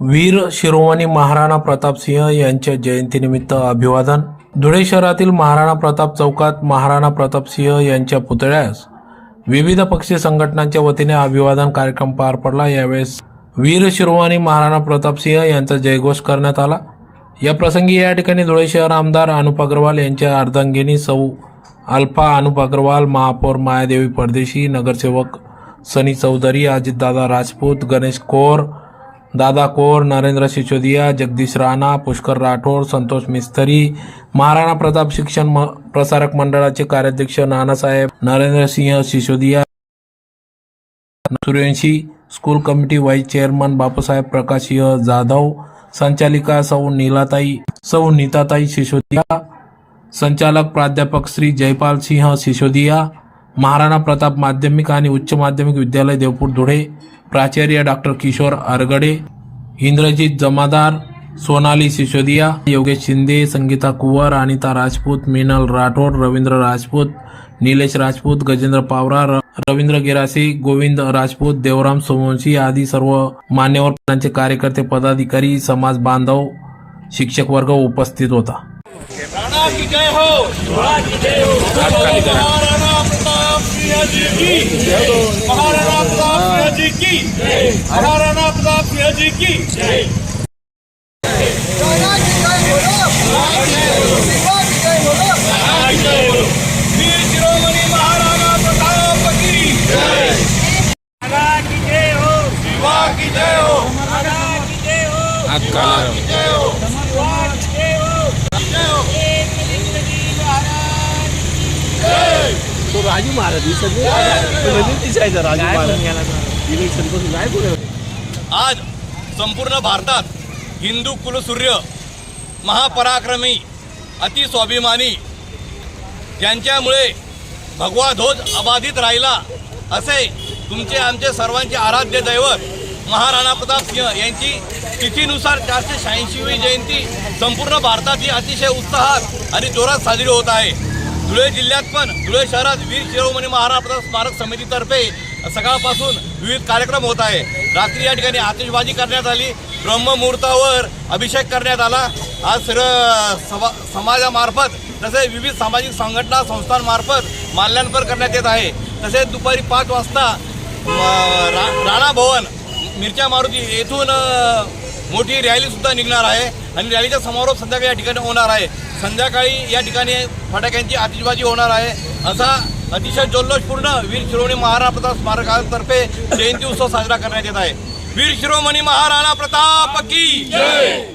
वीर शिरोमणी महाराणा प्रताप सिंह यांच्या जयंतीनिमित्त अभिवादन. धुळे शहरातील महाराणा प्रताप चौकात महाराणा प्रताप सिंह यांच्या पुतळ्यास विविध पक्षी संघटनांच्या वतीने अभिवादन कार्यक्रम पार पडला. यावेळेस वीर शिरोमणी महाराणा प्रताप सिंह यांचा जयघोष करण्यात आला. या प्रसंगी या ठिकाणी धुळे शहर आमदार अनुप अग्रवाल यांच्या अर्धांगिनी सौ अल्फा अनुप अग्रवाल, महापौर मायादेवी परदेशी, नगरसेवक सनी चौधरी, अजितदादा राजपूत, गणेश कौर, दादा कौर, नरेंद्र सिसोदिया, जगदीश राणा, पुष्कर राठोड, संतोष मिस्त्री, महाराणा प्रताप शिक्षण प्रसारक मंडळाचे कार्याध्यक्ष Nanasaheb Narendra Singh Sisodia, Suryavanshi, school committee vice chairman Bapusaheb Prakash Singh Jadhav, संचालिका सौ नीताताई सिसोदिया, संचालक प्राध्यापक श्री जयपाल सिंह सिसोदिया, महाराणा प्रताप माध्यमिक आणि उच्च माध्यमिक विद्यालय देवपूर धुळे, प्राचार्य डॉक्टर किशोर अरगडे, इंद्रजीत जमादार, सोनाली सिसोदिया, योगेश शिंदे, संगीता कुवर, अनिता राजपूत, मीनल राठोड, रवींद्र राजपूत, निलेश राजपूत, गजेंद्र पावरा, रवींद्र गिरासे, गोविंद राजपूत, देवराम सोमवंशी आदी सर्व मान्यवर कार्यकर्ते, पदाधिकारी, समाज बांधव, शिक्षक वर्ग उपस्थित होता. महाराणा की जय हो, महाराणा प्रताप सिंह जी की, महाराणा प्रताप सिंह जी की, महाराणा प्रताप सिंह जी की. वीर शिरोमणी महाराणा प्रताप की जय. महाराणा की जय हो, शिवा की जय हो, महाराणा की जय हो, शिवा की जय हो, शिवा की जय हो. तो राजू महाराज सगळे राजू महाराज इलेक्शन पासून नाही पुढे. आज संपूर्ण भारतात हिंदू कुलसूर्य, महापराक्रमी, अतिस्वाभिमानी यांच्यामुळे भगवा ध्वज अबाधित राहिला असे तुमचे आमचे सर्वांचे आराध्य दैवत महाराणा प्रताप सिंह यांची तिथीनुसार 486वी जयंती संपूर्ण भारतात ही अतिशय उत्साहात आणि जोरात साजरी होत आहे. धुळे जिल्ह्यात पण धुळे शहरात वीर शिरोमणी महाराणा प्रताप स्मारक समितीतर्फे सकाळपासून विविध कार्यक्रम होत आहे. रात्री या ठिकाणी आतिषबाजी करण्यात आली, ब्रह्ममुहूर्तावर अभिषेक करण्यात आला. आज सर्व समाजामार्फत तसेच विविध सामाजिक संघटना संस्थांमार्फत माल्यार्पण करण्यात येत आहे. तसेच दुपारी 5 वाजता राणा भवन मिरच्या मारुती येथून मोठी रॅलीसुद्धा निघणार आहे आणि रॅलीचा समारोप संध्याकाळी या ठिकाणी होणार आहे. संध्याकाळी या ठिकाणी फटाक्यांची आतिषबाजी होणार आहे. असा अतिशय जल्लोषपूर्ण वीर शिरोमणी महाराणा प्रताप स्मारकातर्फे जयंती उत्सव साजरा करण्यात येत आहे. वीर शिरोमणी महाराणा प्रताप की जय.